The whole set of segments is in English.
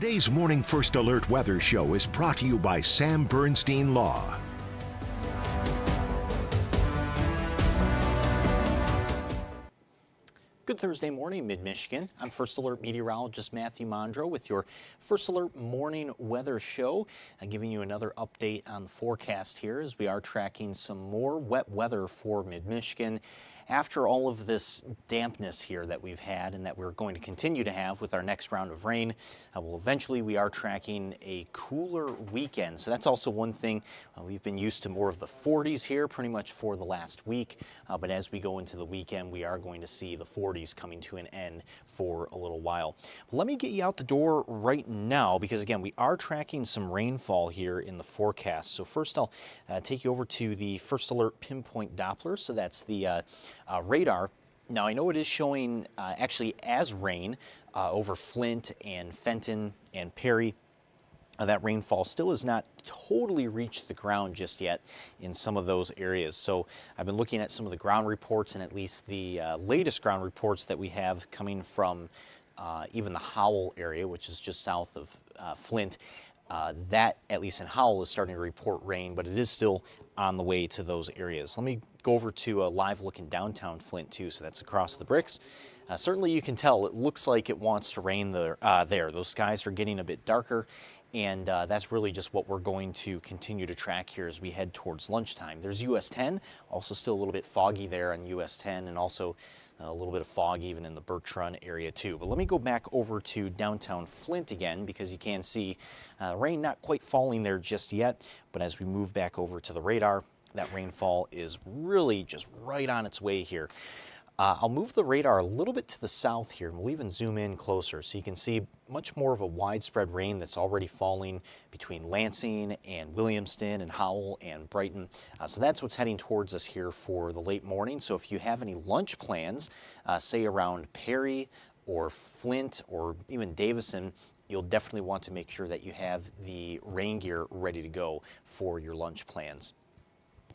Today's Morning First Alert Weather Show is brought to you by Sam Bernstein Law. Good Thursday morning, Mid-Michigan. I'm First Alert meteorologist Matthew Mondro with your First Alert morning weather show. I'm giving you another update on the forecast here as we are tracking some more wet weather for Mid-Michigan. After all of this dampness here that we've had and that we're going to continue to have with our next round of rain, eventually we are tracking a cooler weekend. So that's also one thing. We've been used to more of the 40s here pretty much for the last week. But as we go into the weekend, we are going to see the 40s coming to an end for a little while. Let me get you out the door right now because, again, we are tracking some rainfall here in the forecast. So first I'll take you over to the First Alert Pinpoint Doppler. So that's the radar. Now I know it is showing actually as rain over Flint and Fenton and Perry. That rainfall still has not totally reached the ground just yet in some of those areas. So I've been looking at some of the ground reports and at least the latest ground reports that we have coming from even the Howell area, which is just south of Flint. That, at least in Howell, is starting to report rain, but it is still on the way to those areas. Let me go over to a live look in downtown Flint, too, so that's across the bricks. Certainly you can tell it looks like it wants to rain there. Those skies are getting a bit darker, and that's really just what we're going to continue to track here as we head towards lunchtime. There's US 10, also still a little bit foggy there on US 10, and also a little bit of fog even in the Birch Run area too. But let me go back over to downtown Flint again because you can see rain not quite falling there just yet, but as we move back over to the radar, that rainfall is really just right on its way here. I'll move the radar a little bit to the south here, and we'll even zoom in closer so you can see much more of a widespread rain that's already falling between Lansing and Williamston and Howell and Brighton. So that's what's heading towards us here for the late morning. So if you have any lunch plans, say around Perry or Flint or even Davison, you'll definitely want to make sure that you have the rain gear ready to go for your lunch plans.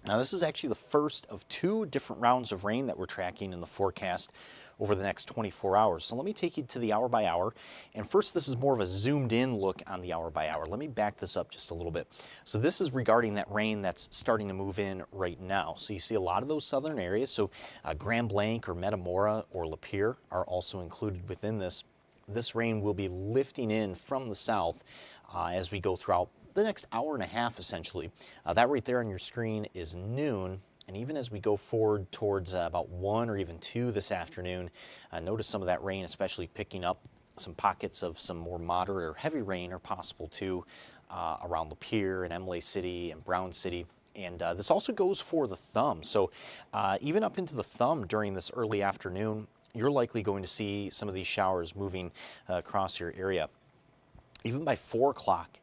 Now this is actually the first of two different rounds of rain that we're tracking in the forecast over the next 24 hours. So let me take you to the hour by hour. And first, this is more of a zoomed in look on the hour by hour. Let me back this up just a little bit. So this is regarding that rain that's starting to move in right now. So you see a lot of those southern areas. So Grand Blanc or Metamora or Lapeer are also included within this. This rain will be lifting in from the south as we go throughout the next hour and a half, essentially. That right there on your screen is noon, and even as we go forward towards about 1 or even 2 this afternoon, notice some of that rain especially picking up. Some pockets of some more moderate or heavy rain are possible too around Lapeer and Emily City and Brown City. And this also goes for the thumb. So even up into the thumb during this early afternoon, you're likely going to see some of these showers moving across your area. Even by 4 o'clock,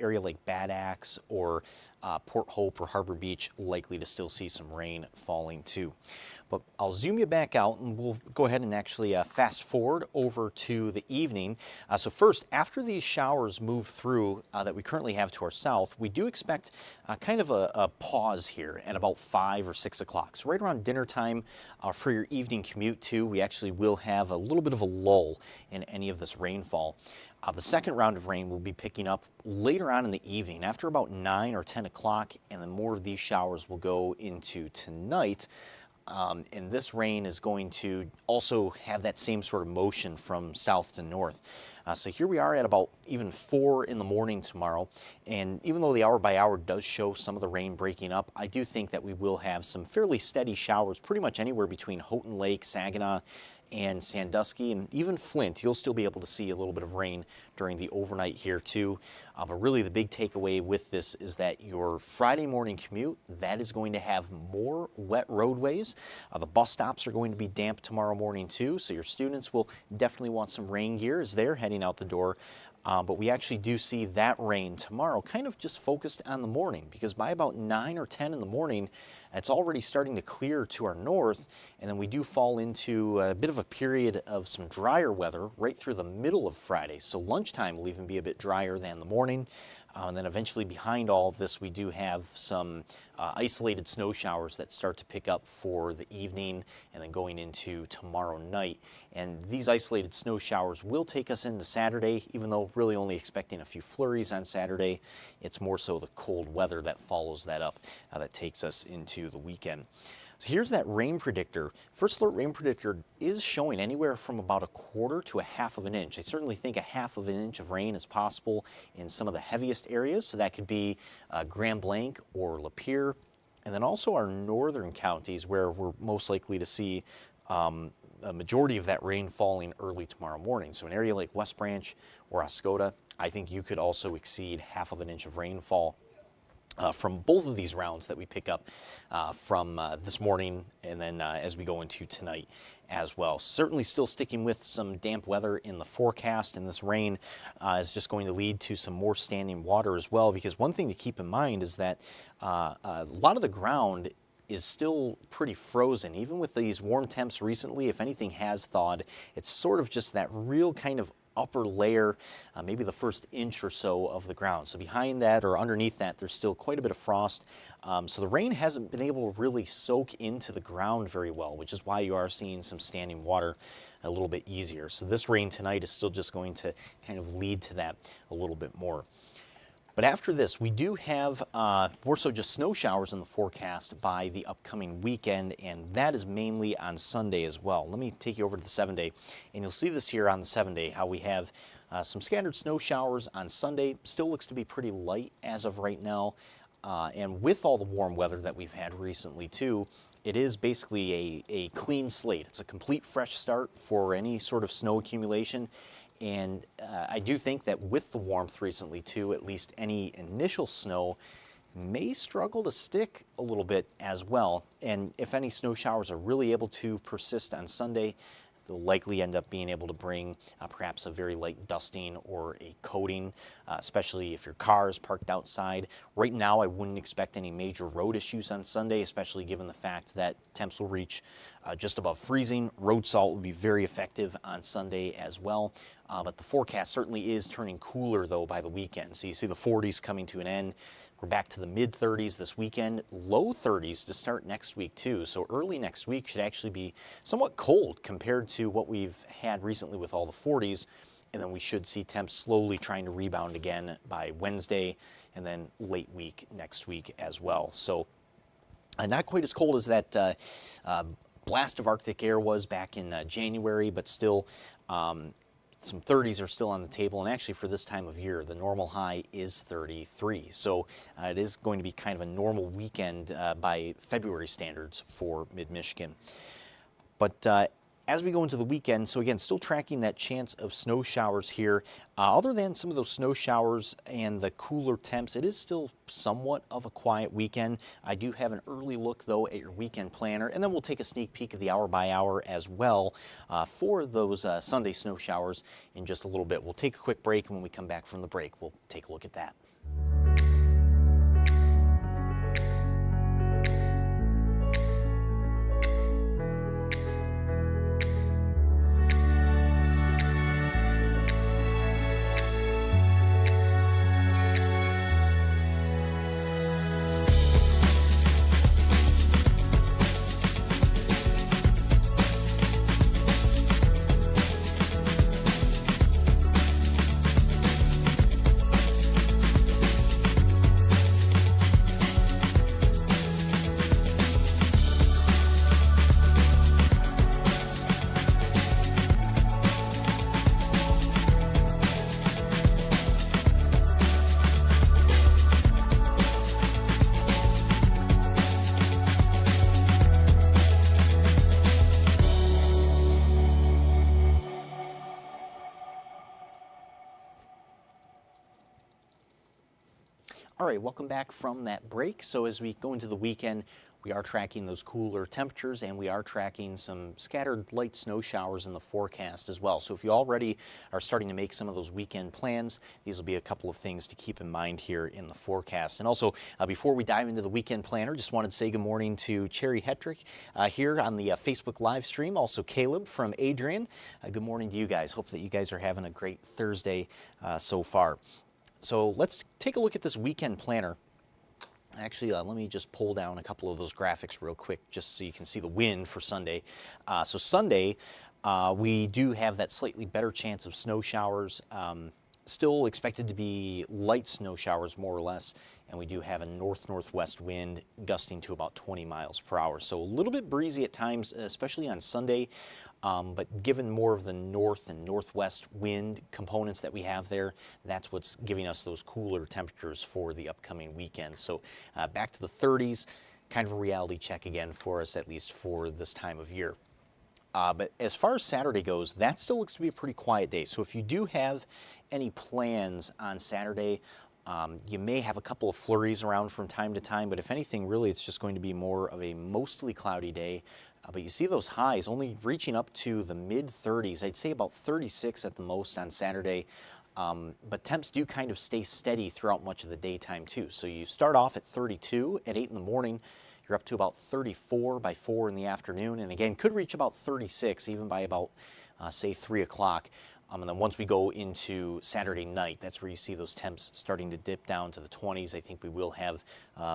area like Bad Axe or Port Hope or Harbor Beach likely to still see some rain falling too. But I'll zoom you back out and we'll go ahead and actually fast forward over to the evening. So first, after these showers move through that we currently have to our south, we do expect kind of a pause here at about 5 or 6 o'clock. So right around dinner time for your evening commute too, we actually will have a little bit of a lull in any of this rainfall. The second round of rain will be picking up later on in the evening after about 9 or 10 o'clock, and then more of these showers will go into tonight. And this rain is going to also have that same sort of motion from south to north. So here we are at about even 4 in the morning tomorrow. And even though the hour by hour does show some of the rain breaking up, I do think that we will have some fairly steady showers pretty much anywhere between Houghton Lake, Saginaw, and Sandusky, and even Flint. You'll still be able to see a little bit of rain during the overnight here too. But really the big takeaway with this is that your Friday morning commute, that is going to have more wet roadways. The bus stops are going to be damp tomorrow morning too, so your students will definitely want some rain gear as they're heading out the door. But we actually do see that rain tomorrow kind of just focused on the morning, because by about 9 or 10 in the morning, it's already starting to clear to our north, and then we do fall into a bit of a period of some drier weather right through the middle of Friday. So lunchtime will even be a bit drier than the morning. And then eventually behind all of this, we do have some isolated snow showers that start to pick up for the evening and then going into tomorrow night. And these isolated snow showers will take us into Saturday, even though really only expecting a few flurries on Saturday. It's more so the cold weather that follows that up that takes us into the weekend. So here's that rain predictor. First Alert rain predictor is showing anywhere from about 1/4 to 1/2 of an inch. I certainly think 1/2 of an inch of rain is possible in some of the heaviest areas. So that could be Grand Blanc or Lapeer. And then also our northern counties where we're most likely to see a majority of that rain falling early tomorrow morning. So an area like West Branch or Oscoda, I think you could also exceed 1/2 of an inch of rainfall from both of these rounds that we pick up from this morning and then as we go into tonight as well. Certainly still sticking with some damp weather in the forecast, and this rain is just going to lead to some more standing water as well, because one thing to keep in mind is that a lot of the ground is still pretty frozen. Even with these warm temps recently, if anything has thawed, it's sort of just that real kind of upper layer, maybe the first inch or so of the ground. So behind that or underneath that, there's still quite a bit of frost. So the rain hasn't been able to really soak into the ground very well, which is why you are seeing some standing water a little bit easier. So this rain tonight is still just going to kind of lead to that a little bit more. But after this, we do have more so just snow showers in the forecast by the upcoming weekend, and that is mainly on Sunday as well. Let me take you over to the 7-day, and you'll see this here on the 7-day, how we have some scattered snow showers on Sunday. Still looks to be pretty light as of right now, and with all the warm weather that we've had recently too, it is basically a clean slate. It's a complete fresh start for any sort of snow accumulation. And I do think that with the warmth recently too, at least any initial snow may struggle to stick a little bit as well. And if any snow showers are really able to persist on Sunday, they'll likely end up being able to bring perhaps a very light dusting or a coating, especially if your car is parked outside. Right now, I wouldn't expect any major road issues on Sunday, especially given the fact that temps will reach just above freezing. Road salt will be very effective on Sunday as well. But the forecast certainly is turning cooler, though, by the weekend. So you see the 40s coming to an end. We're back to the mid-30s this weekend, low 30s to start next week, too. So early next week should actually be somewhat cold compared to what we've had recently with all the 40s. And then we should see temps slowly trying to rebound again by Wednesday and then late week next week as well. So not quite as cold as that blast of Arctic air was back in January, but still some 30s are still on the table, and actually for this time of year, the normal high is 33. So it is going to be kind of a normal weekend by February standards for mid-Michigan. But as we go into the weekend, so again, still tracking that chance of snow showers here. Other than some of those snow showers and the cooler temps, it is still somewhat of a quiet weekend. I do have an early look, though, at your weekend planner, and then we'll take a sneak peek of the hour by hour as well for those Sunday snow showers in just a little bit. We'll take a quick break, and when we come back from the break, we'll take a look at that. All right, welcome back from that break. So as we go into the weekend, we are tracking those cooler temperatures, and we are tracking some scattered light snow showers in the forecast as well. So if you already are starting to make some of those weekend plans, these will be a couple of things to keep in mind here in the forecast. And also, before we dive into the weekend planner, just wanted to say good morning to Cherry Hetrick here on the Facebook live stream. Also Caleb from Adrian. Good morning to you guys. Hope that you guys are having a great Thursday so far. So let's take a look at this weekend planner. Actually, let me just pull down a couple of those graphics real quick just so you can see the wind for Sunday. So Sunday, we do have that slightly better chance of snow showers. Still expected to be light snow showers more or less, and we do have a north-northwest wind gusting to about 20 miles per hour. So a little bit breezy at times, especially on Sunday, but given more of the north and northwest wind components that we have there, that's what's giving us those cooler temperatures for the upcoming weekend. So back to the 30s, kind of a reality check again for us, at least for this time of year. But as far as Saturday goes, that still looks to be a pretty quiet day. So if you do have any plans on Saturday, you may have a couple of flurries around from time to time, but if anything, really it's just going to be more of a mostly cloudy day. But you see those highs only reaching up to the mid-30s. I'd say about 36 at the most on Saturday. But temps do kind of stay steady throughout much of the daytime too. So you start off at 32 at 8 in the morning. You're up to about 34 by 4 in the afternoon, and again, could reach about 36 even by about, say, 3 o'clock. And then once we go into Saturday night, that's where you see those temps starting to dip down to the 20s. I think we will have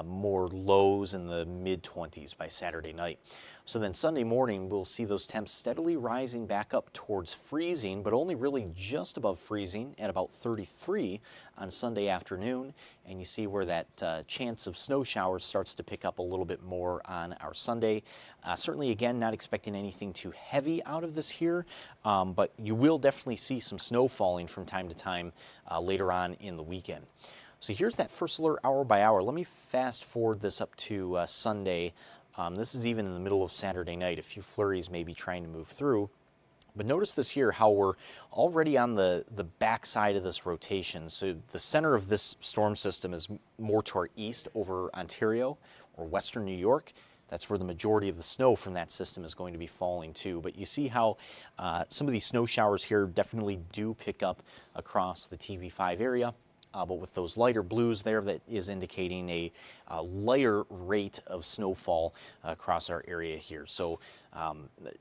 more lows in the mid-20s by Saturday night. So then Sunday morning, we'll see those temps steadily rising back up towards freezing, but only really just above freezing at about 33 on Sunday afternoon. And you see where that chance of snow showers starts to pick up a little bit more on our Sunday. Certainly, again, not expecting anything too heavy out of this here, but you will definitely see some snow falling from time to time later on in the weekend. So here's that first alert hour by hour. Let me fast forward this up to Sunday. This is even in the middle of Saturday night. A few flurries may be trying to move through. But notice this here, how we're already on the back side of this rotation. So the center of this storm system is more to our east over Ontario or western New York. That's where the majority of the snow from that system is going to be falling too. But you see how some of these snow showers here definitely do pick up across the TV5 area. But with those lighter blues there, that is indicating a lighter rate of snowfall across our area here. So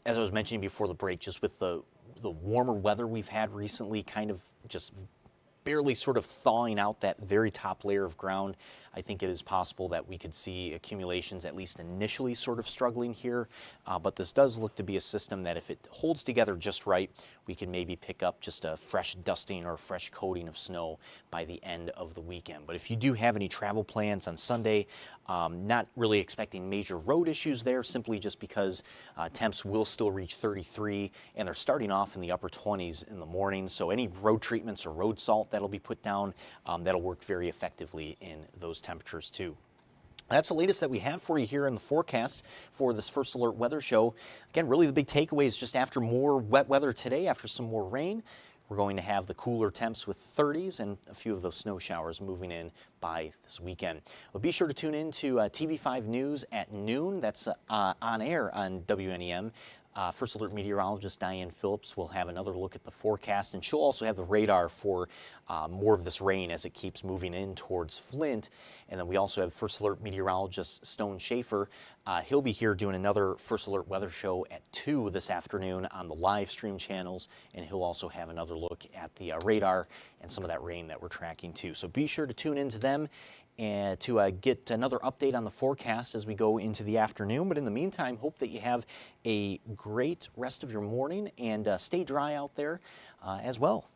as I was mentioning before the break, just with the warmer weather we've had recently, kind of just barely sort of thawing out that very top layer of ground, I think it is possible that we could see accumulations at least initially sort of struggling here. But this does look to be a system that if it holds together just right, we can maybe pick up just a fresh dusting or a fresh coating of snow by the end of the weekend. But if you do have any travel plans on Sunday, not really expecting major road issues there, simply just because temps will still reach 33 and they're starting off in the upper 20s in the morning. So any road treatments or road salt that'll be put down, that'll work very effectively in those temperatures too. That's the latest that we have for you here in the forecast for this First Alert Weather Show. Again, really the big takeaway is just after more wet weather today, after some more rain, we're going to have the cooler temps with 30s and a few of those snow showers moving in by this weekend. Well, be sure to tune in to TV5 News at noon. That's on air on WNEM. First Alert meteorologist Diane Phillips will have another look at the forecast, and she'll also have the radar for more of this rain as it keeps moving in towards Flint. And then we also have First Alert meteorologist Stone Schaefer. He'll be here doing another First Alert weather show at 2 this afternoon on the live stream channels, and he'll also have another look at the radar and some of that rain that we're tracking too. So be sure to tune in to them and to get another update on the forecast as we go into the afternoon. But in the meantime, hope that you have a great rest of your morning and stay dry out there as well.